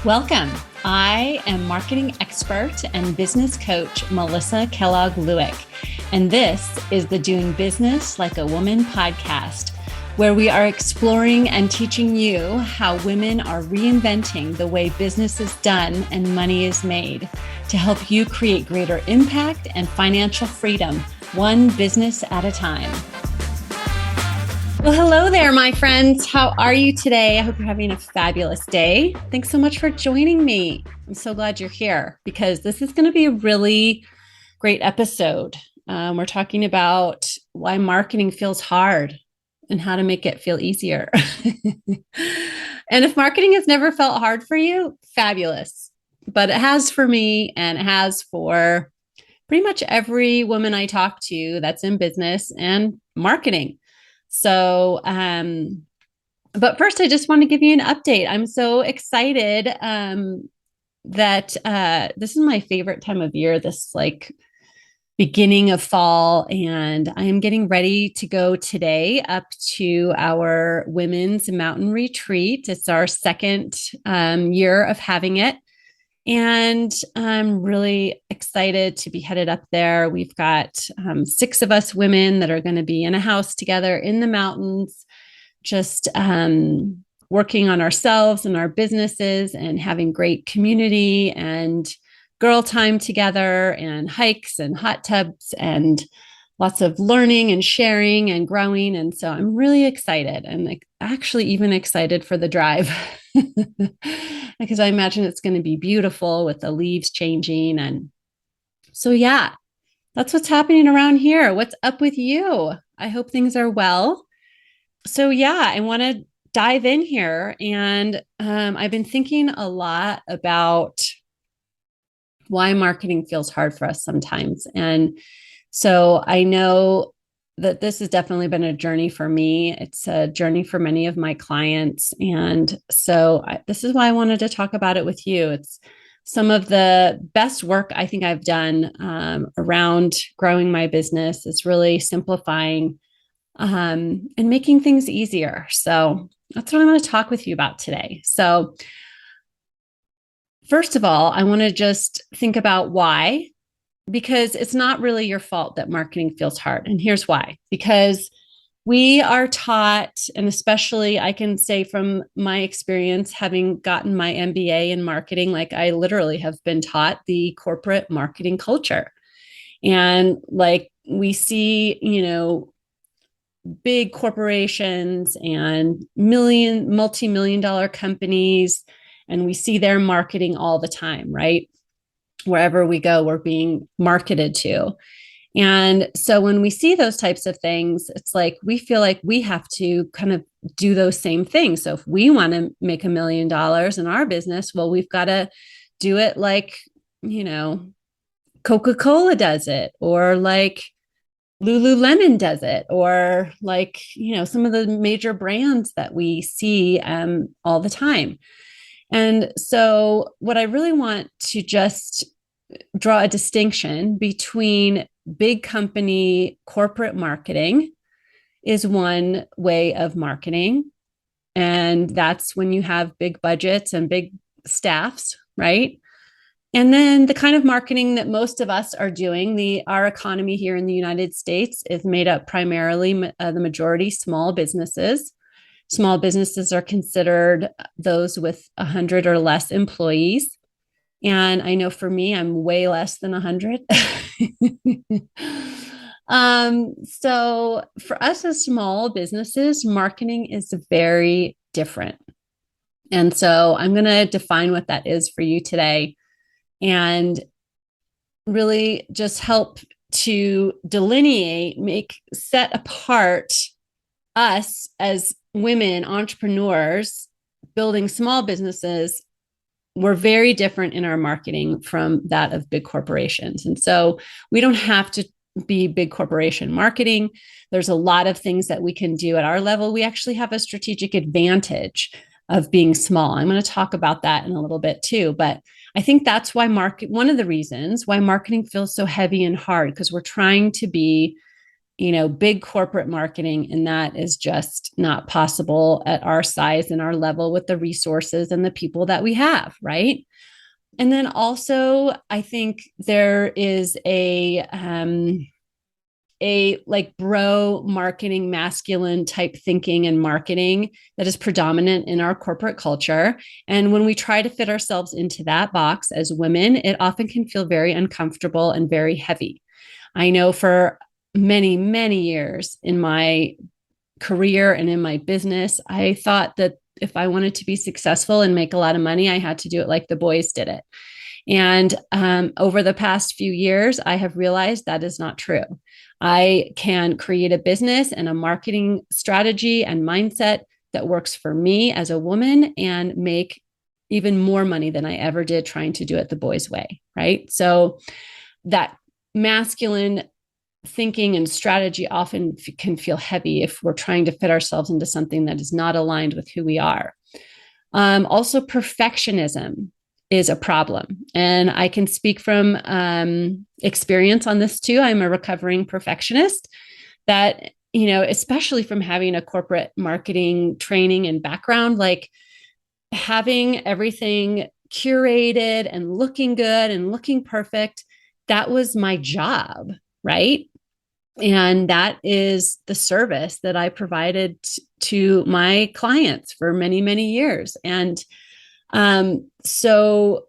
Welcome. I am marketing expert and business coach Melissa Kellogg-Lewick, and this is the Doing Business Like a Woman podcast, where we are exploring and teaching you how women are reinventing the way business is done and money is made to help you create greater impact and financial freedom, one business at a time. Well, hello there, my friends. How are you today? I hope you're having a fabulous day. Thanks so much for joining me. I'm so glad you're here because this is going to be a really great episode. We're talking about why marketing feels hard and how to make it feel easier. And if marketing has never felt hard for you, fabulous. But it has for me, and it has for pretty much every woman I talk to that's in business and marketing. So, but first, I just want to give you an update. I'm so excited that this is my favorite time of year, this like beginning of fall, and I am getting ready to go today up to our women's mountain retreat. It's our second year of having it. And I'm really excited to be headed up there. We've got 6 of us women that are going to be in a house together in the mountains, just working on ourselves and our businesses and having great community and girl time together and hikes and hot tubs and lots of learning and sharing and growing. And so I'm really excited, and actually even excited for the drive because I imagine it's going to be beautiful with the leaves changing. And so, yeah, that's what's happening around here. What's up with you? I hope things are well. So, yeah, I want to dive in here. And I've been thinking a lot about why marketing feels hard for us sometimes. And so I know that this has definitely been a journey for me. It's a journey for many of my clients. And so this is why I wanted to talk about it with you. It's some of the best work I think I've done around growing my business. Is really simplifying and making things easier. So that's what I'm going to talk with you about today. So first of all, I want to just think about why. Because it's not really your fault that marketing feels hard. And here's why. Because we are taught, and especially I can say from my experience, having gotten my MBA in marketing, like I literally have been taught the corporate marketing culture. And like we see, big corporations and multi-million dollar companies, and we see their marketing all the time, right? Wherever we go, we're being marketed to. And so when we see those types of things, it's like we feel like we have to kind of do those same things. So if we want to make $1 million in our business, well, we've got to do it like, Coca-Cola does it, or like Lululemon does it, or like, some of the major brands that we see all the time. And so what I really want to just draw a distinction between big company corporate marketing is one way of marketing. And that's when you have big budgets and big staffs, right? And then the kind of marketing that most of us are doing, our economy here in the United States is made up primarily the majority small businesses. Small businesses are considered those with 100 or less employees. And I know for me, I'm way less than 100. So for us as small businesses, marketing is very different. And so I'm going to define what that is for you today and really just help to delineate, set apart us as women entrepreneurs building small businesses. We're very different in our marketing from that of big corporations. And so we don't have to be big corporation marketing. There's a lot of things that we can do at our level. We actually have a strategic advantage of being small. I'm going to talk about that in a little bit too. But I think that's why one of the reasons why marketing feels so heavy and hard, because we're trying to be big corporate marketing. And that is just not possible at our size and our level with the resources and the people that we have. Right. And then also, I think there is a like bro marketing, masculine type thinking and marketing that is predominant in our corporate culture. And when we try to fit ourselves into that box as women, it often can feel very uncomfortable and very heavy. I know for many, many years in my career and in my business, I thought that if I wanted to be successful and make a lot of money, I had to do it like the boys did it. And over the past few years, I have realized that is not true. I can create a business and a marketing strategy and mindset that works for me as a woman and make even more money than I ever did trying to do it the boys' way. Right. So that masculine thinking and strategy often can feel heavy if we're trying to fit ourselves into something that is not aligned with who we are. Also, perfectionism is a problem. And I can speak from experience on this too. I'm a recovering perfectionist that, especially from having a corporate marketing training and background, like having everything curated and looking good and looking perfect, that was my job, right? And that is the service that I provided to my clients for many, many years. And so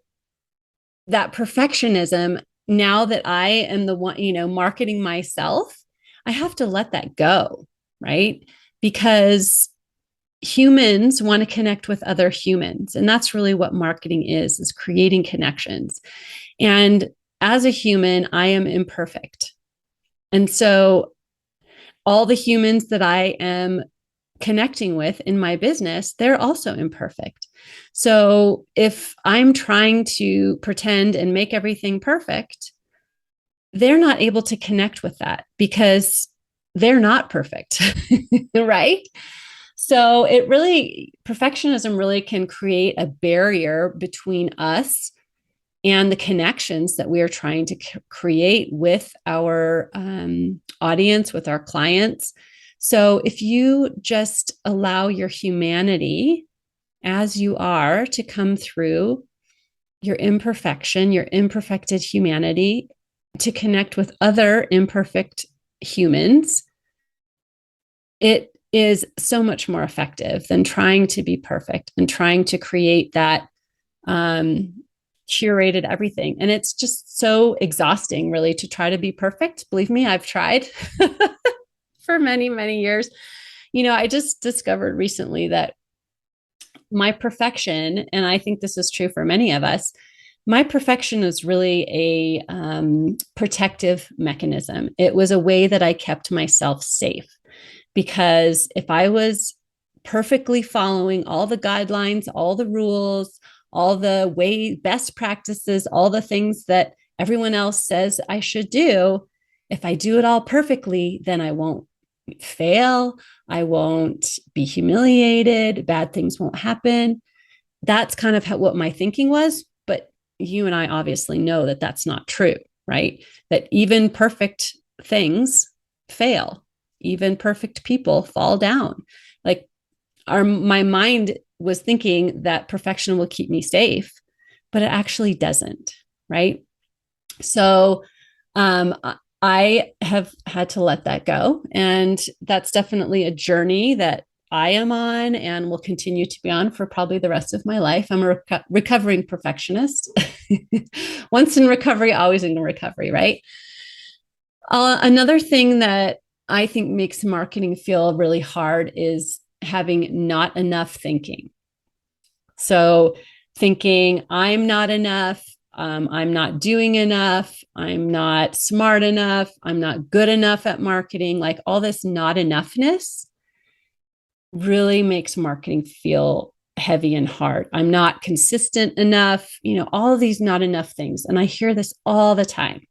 that perfectionism, now that I am the one, marketing myself, I have to let that go, right? Because humans want to connect with other humans. And that's really what marketing is creating connections. And as a human, I am imperfect. And so all the humans that I am connecting with in my business, they're also imperfect. So if I'm trying to pretend and make everything perfect, they're not able to connect with that because they're not perfect, right? So perfectionism really can create a barrier between us and the connections that we are trying to create with our audience, with our clients. So if you just allow your humanity as you are to come through your imperfection, your imperfected humanity, to connect with other imperfect humans, it is so much more effective than trying to be perfect and trying to create that curated everything. And it's just so exhausting, really, to try to be perfect. Believe me, I've tried for many, many years. I just discovered recently that my perfection, and I think this is true for many of us, my perfection is really a protective mechanism. It was a way that I kept myself safe. Because if I was perfectly following all the guidelines, all the rules, all the best practices, all the things that everyone else says I should do, if I do it all perfectly, then I won't fail. I won't be humiliated. Bad things won't happen. That's kind of what my thinking was. But you and I obviously know that that's not true, right? That even perfect things fail. Even perfect people fall down. Like my mind was thinking that perfection will keep me safe, but it actually doesn't, right? So I have had to let that go. And that's definitely a journey that I am on and will continue to be on for probably the rest of my life. I'm a recovering perfectionist. Once in recovery, always in recovery, right? Another thing that I think makes marketing feel really hard is having not enough thinking. So thinking I'm not enough, I'm not doing enough, I'm not smart enough, I'm not good enough at marketing, like all this not enoughness really makes marketing feel heavy and hard. I'm not consistent enough, all of these not enough things. And I hear this all the time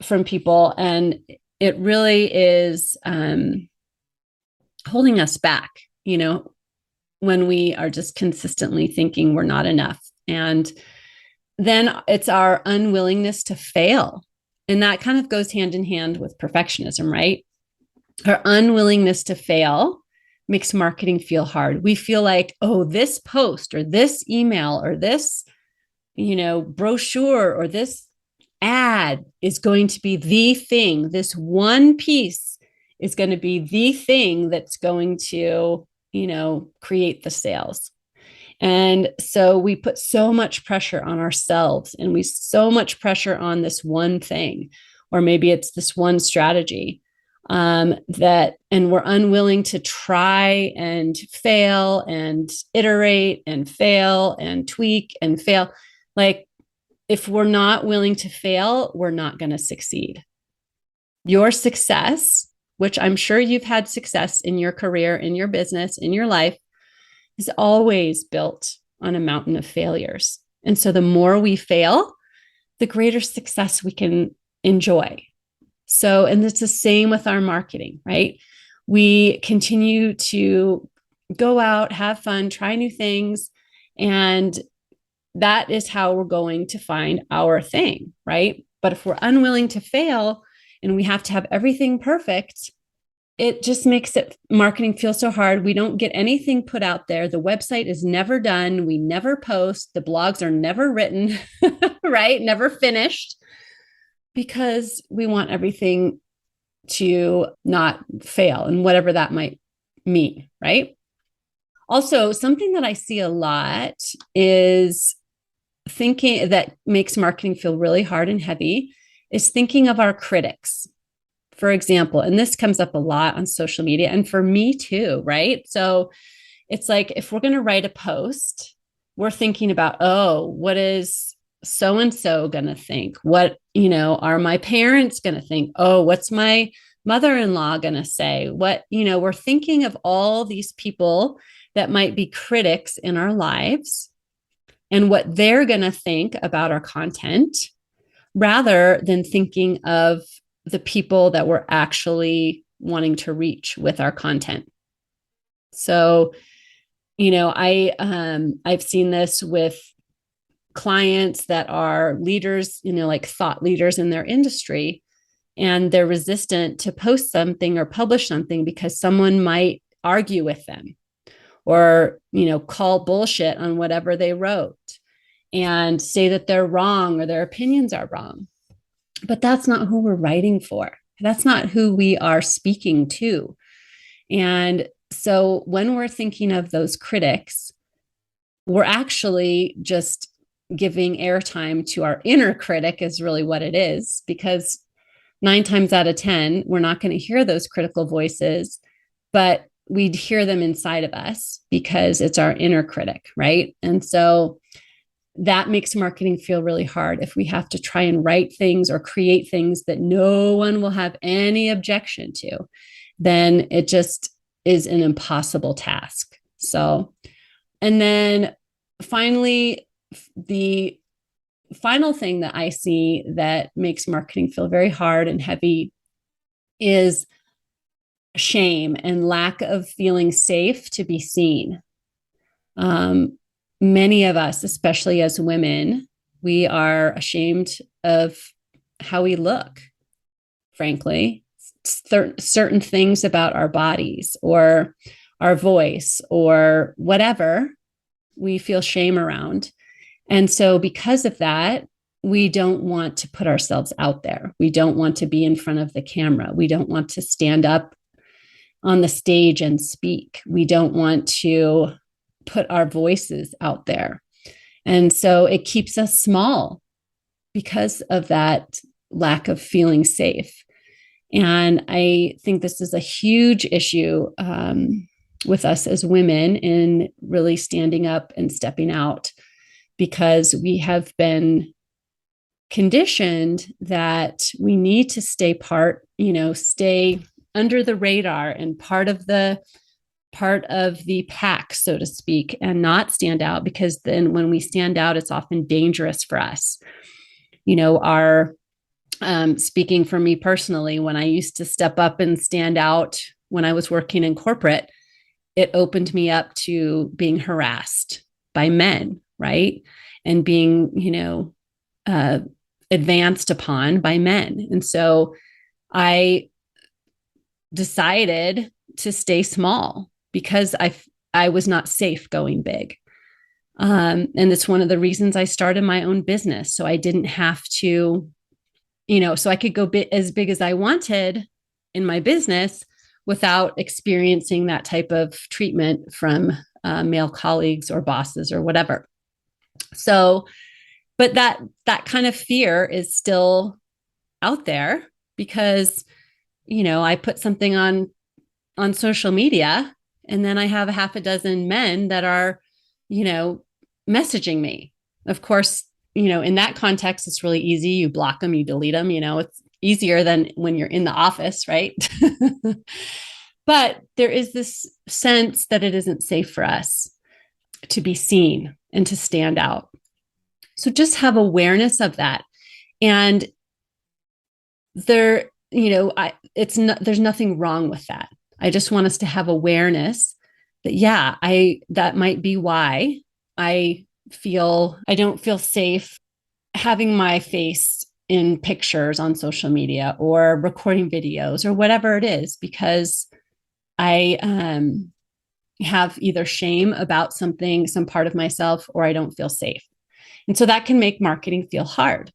from people. And it really is holding us back, when we are just consistently thinking we're not enough. And then it's our unwillingness to fail. And that kind of goes hand in hand with perfectionism, right? Our unwillingness to fail makes marketing feel hard. We feel like, oh, this post or this email or this, brochure or this ad is going to be the thing. This one piece is going to be the thing that's going to, create the sales. And so we put so much pressure on ourselves and we so much pressure on this one thing, or maybe it's this one strategy and we're unwilling to try and fail and iterate and fail and tweak and fail. Like, if we're not willing to fail, we're not going to succeed. Your success, which I'm sure you've had success in your career, in your business, in your life, is always built on a mountain of failures. And so the more we fail, the greater success we can enjoy. So, and it's the same with our marketing, right? We continue to go out, have fun, try new things, and that is how we're going to find our thing, right? But if we're unwilling to fail and we have to have everything perfect, it just makes marketing feel so hard. We don't get anything put out there. The website is never done. We never post. The blogs are never written, right? Never finished, because we want everything to not fail and whatever that might mean, right? Also, something that I see a lot is thinking that makes marketing feel really hard and heavy is thinking of our critics. For example, and this comes up a lot on social media and for me too, right? So it's like, if we're going to write a post, we're thinking about, oh, what is so-and-so going to think? What, are my parents going to think? Oh, what's my mother-in-law going to say? What, we're thinking of all these people that might be critics in our lives and what they're going to think about our content, rather than thinking of the people that we're actually wanting to reach with our content. So, I've seen this with clients that are leaders, like thought leaders in their industry, and they're resistant to post something or publish something because someone might argue with them or, call bullshit on whatever they wrote and say that they're wrong or their opinions are wrong. But that's not who we're writing for. That's not who we are speaking to. And so when we're thinking of those critics, we're actually just giving airtime to our inner critic is really what it is, because 9 times out of 10, we're not going to hear those critical voices, but we'd hear them inside of us because it's our inner critic, right? And so that makes marketing feel really hard if we have to try and write things or create things that no one will have any objection to. Then it just is an impossible task. So, and then finally, the final thing that I see that makes marketing feel very hard and heavy is shame and lack of feeling safe to be seen. Many of us, especially as women, we are ashamed of how we look, frankly, certain things about our bodies or our voice or whatever we feel shame around. And so because of that, we don't want to put ourselves out there. We don't want to be in front of the camera. We don't want to stand up on the stage and speak. We don't want to put our voices out there. And so it keeps us small because of that lack of feeling safe. And I think this is a huge issue with us as women in really standing up and stepping out, because we have been conditioned that we need to stay stay under the radar and part of the pack, so to speak, and not stand out, because then when we stand out, it's often dangerous for us. Speaking for me personally, when I used to step up and stand out when I was working in corporate, it opened me up to being harassed by men, right? And being, advanced upon by men. And so I decided to stay small because I was not safe going big. And it's one of the reasons I started my own business. So I didn't have to, so I could go as big as I wanted in my business without experiencing that type of treatment from male colleagues or bosses or whatever. So, but that kind of fear is still out there because, I put something on social media and then I have a half a dozen men that are, messaging me. Of course, in that context, it's really easy. You block them, you delete them, it's easier than when you're in the office, right? But there is this sense that it isn't safe for us to be seen and to stand out. So just have awareness of that. And there's nothing wrong with that. I just want us to have awareness that, that might be why I don't feel safe having my face in pictures on social media or recording videos or whatever it is, because I have either shame about something, some part of myself, or I don't feel safe. And so that can make marketing feel hard.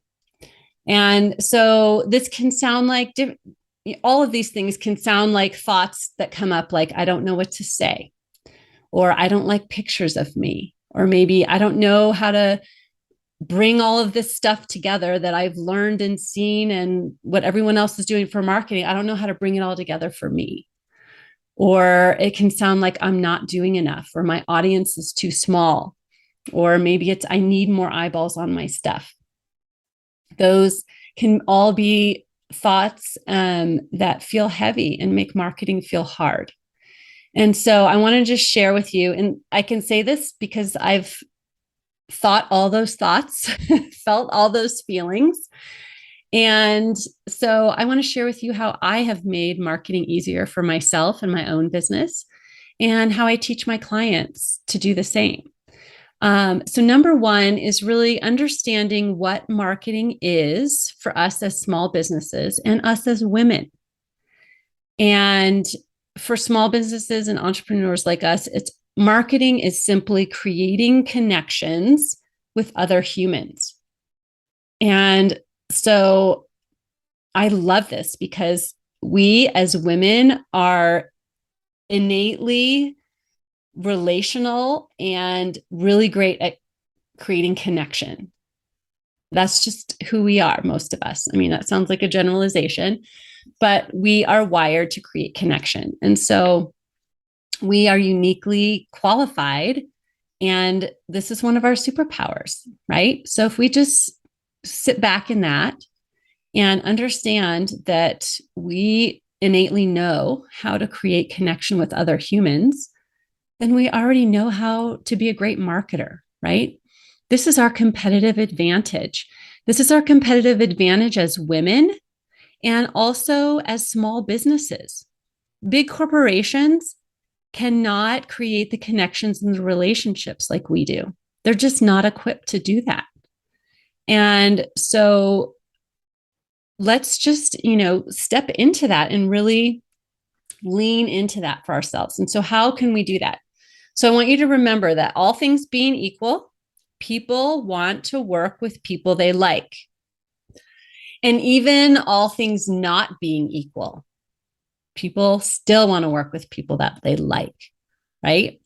And so this can sound like all of these things can sound like thoughts that come up like, I don't know what to say, or I don't like pictures of me, or maybe I don't know how to bring all of this stuff together that I've learned and seen and what everyone else is doing for marketing. I don't know how to bring it all together for me. Or it can sound like I'm not doing enough, or my audience is too small, or maybe it's I need more eyeballs on my stuff. Those can all be thoughts that feel heavy and make marketing feel hard. And so I want to just share with you, and I can say this because I've thought all those thoughts, felt all those feelings. And so I want to share with you how I have made marketing easier for myself and my own business, and how I teach my clients to do the same. So number one is really understanding what marketing is for us as small businesses and us as women. And for small businesses and entrepreneurs like us, marketing is simply creating connections with other humans. And so I love this because we as women are innately relational and really great at creating connection. That's just who we are, most of us. I mean, that sounds like a generalization, but we are wired to create connection. And so we are uniquely qualified, and this is one of our superpowers, right? So if we just sit back in that and understand that we innately know how to create connection with other humans, then we already know how to be a great marketer, right? This is our competitive advantage. This is our competitive advantage as women and also as small businesses. Big corporations cannot create the connections and the relationships like we do. They're just not equipped to do that. And so let's just, step into that and really lean into that for ourselves. And so how can we do that? So I want you to remember that all things being equal, people want to work with people they like. And even all things not being equal, people still want to work with people that they like, right?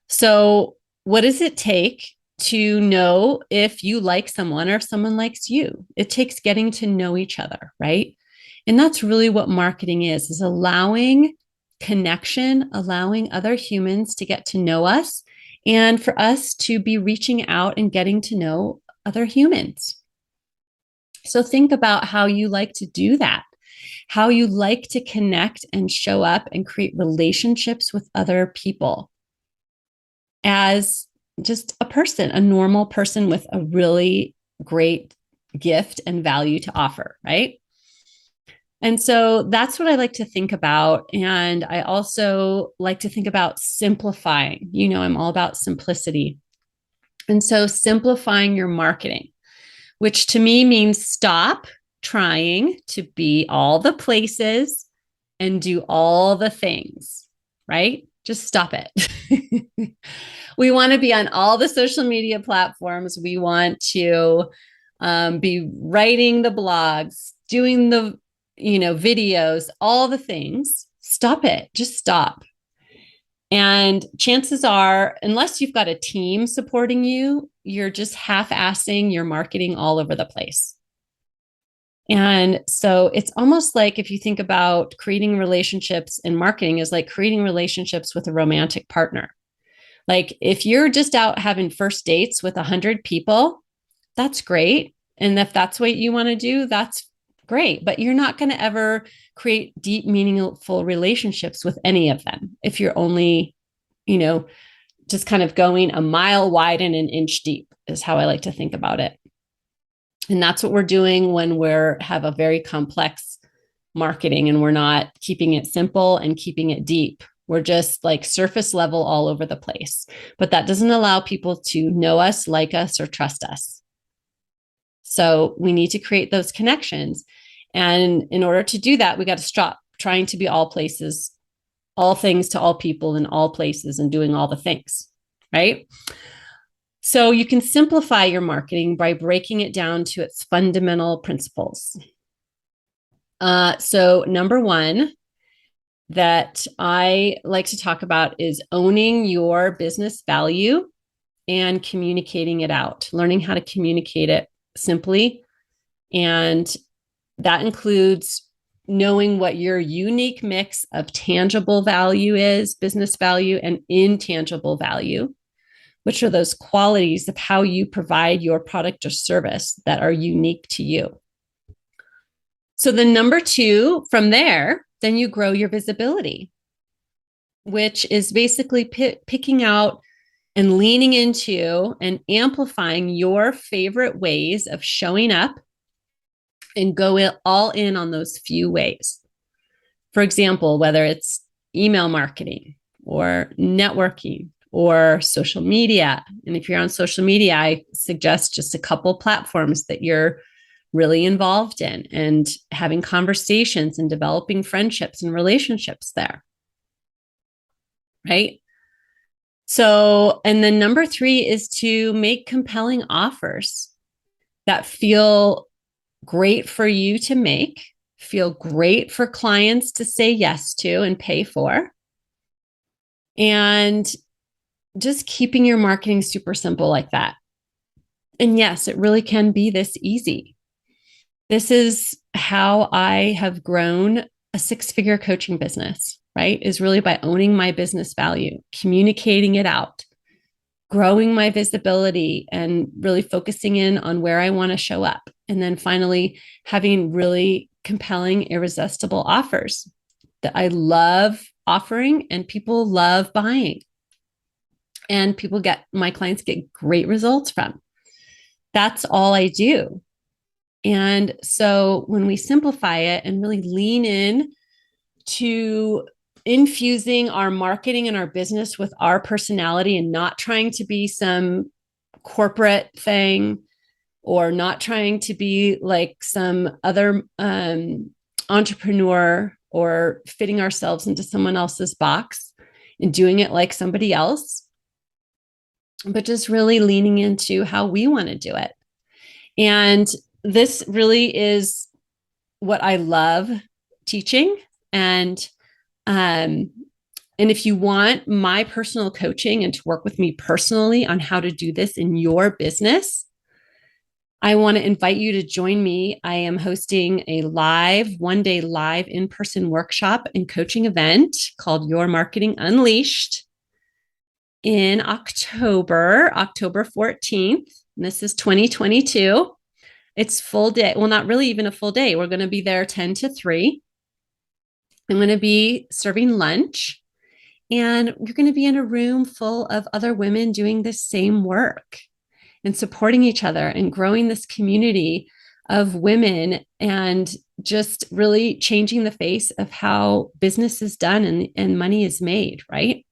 So what does it take to know if you like someone or if someone likes you? It takes getting to know each other, right? And that's really what marketing is allowing connection, allowing other humans to get to know us, and for us to be reaching out and getting to know other humans. So think about how you like to do that, how you like to connect and show up and create relationships with other people as just a person, a normal person with a really great gift and value to offer, right? And so that's what I like to think about. And I also like to think about simplifying. I'm all about simplicity. And so simplifying your marketing, which to me means stop trying to be all the places and do all the things, right? Just stop it. We want to be on all the social media platforms. We want to be writing the blogs, doing the, videos, all the things. Stop it. Just stop. And chances are, unless you've got a team supporting you, you're just half-assing your marketing all over the place. And so it's almost like if you think about creating relationships in marketing is like creating relationships with a romantic partner. Like if you're just out having first dates with 100 people, that's great. And if that's what you want to do, that's great. But you're not going to ever create deep, meaningful relationships with any of them if you're only, just kind of going a mile wide and an inch deep is how I like to think about it. And that's what we're doing when we're have a very complex marketing and we're not keeping it simple and keeping it deep. We're just like surface level all over the place. But that doesn't allow people to know us, like us, or trust us. So we need to create those connections. And in order to do that, we got to stop trying to be all places, all things to all people in all places and doing all the things, right? So you can simplify your marketing by breaking it down to its fundamental principles. So number one that I like to talk about is owning your business value and communicating it out, learning how to communicate it simply. And that includes knowing what your unique mix of tangible value is, business value, and intangible value, which are those qualities of how you provide your product or service that are unique to you. So the number two, from there, then you grow your visibility, which is basically picking out and leaning into and amplifying your favorite ways of showing up and go all in on those few ways. For example, whether it's email marketing or networking or social media. And if you're on social media, I suggest just a couple platforms that you're really involved in and having conversations and developing friendships and relationships there. Right? So, and then number three is to make compelling offers that feel great for you to make, feel great for clients to say yes to and pay for. And just keeping your marketing super simple like that. And yes, it really can be this easy. This is how I have grown a six-figure coaching business, right? Is really by owning my business value, communicating it out, growing my visibility, and really focusing in on where I want to show up. And then finally, having really compelling, irresistible offers that I love offering and people love buying. And my clients get great results from. That's all I do. And so when we simplify it and really lean in to infusing our marketing and our business with our personality and not trying to be some corporate thing or not trying to be like some other entrepreneur or fitting ourselves into someone else's box and doing it like somebody else, but just really leaning into how we want to do it. And this really is what I love teaching. And if you want my personal coaching and to work with me personally on how to do this in your business, I want to invite you to join me. I am hosting a one-day live in-person workshop and coaching event called Your Marketing Unleashed in October 14th. And this is 2022. It's full day. Well, not really even a full day. We're going to be there 10 to 3. I'm going to be serving lunch, and you're going to be in a room full of other women doing the same work and supporting each other and growing this community of women and just really changing the face of how business is done and money is made, right?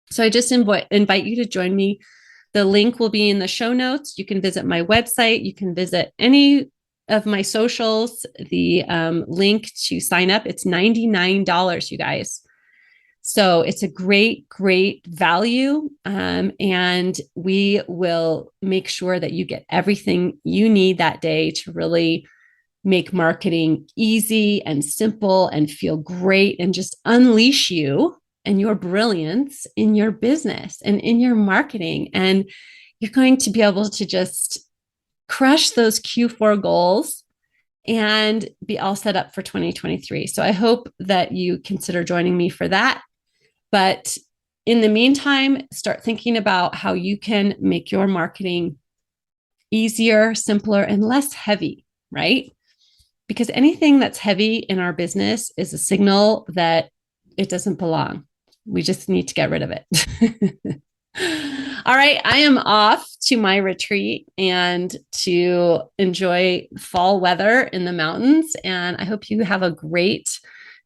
So I just invite you to join me. The link will be in the show notes. You can visit my website. You can visit any of my socials, the link to sign up. It's $99, you guys. So it's a great, great value. And we will make sure that you get everything you need that day to really make marketing easy and simple and feel great and just unleash you and your brilliance in your business and in your marketing. And you're going to be able to just crush those Q4 goals and be all set up for 2023. So I hope that you consider joining me for that. But in the meantime, start thinking about how you can make your marketing easier, simpler, and less heavy, right? Because anything that's heavy in our business is a signal that it doesn't belong. We just need to get rid of it. All right, I am off to my retreat and to enjoy fall weather in the mountains. And I hope you have a great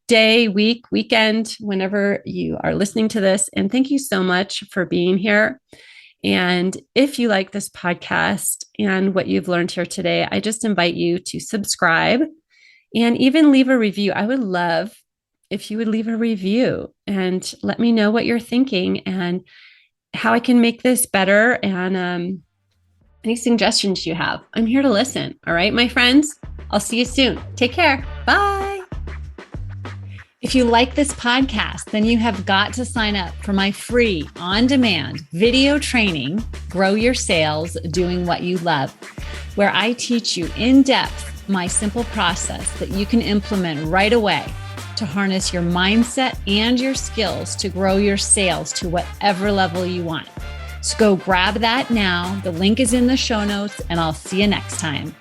day, week, weekend, whenever you are listening to this. And thank you so much for being here. And if you like this podcast and what you've learned here today, I just invite you to subscribe and even leave a review. I would love if you would leave a review and let me know what you're thinking and how I can make this better and any suggestions you have. I'm here to listen. All right, my friends, I'll see you soon. Take care. Bye. If you like this podcast, then you have got to sign up for my free on-demand video training, Grow Your Sales Doing What You Love, where I teach you in depth my simple process that you can implement right away to harness your mindset and your skills to grow your sales to whatever level you want. So go grab that now. The link is in the show notes, and I'll see you next time.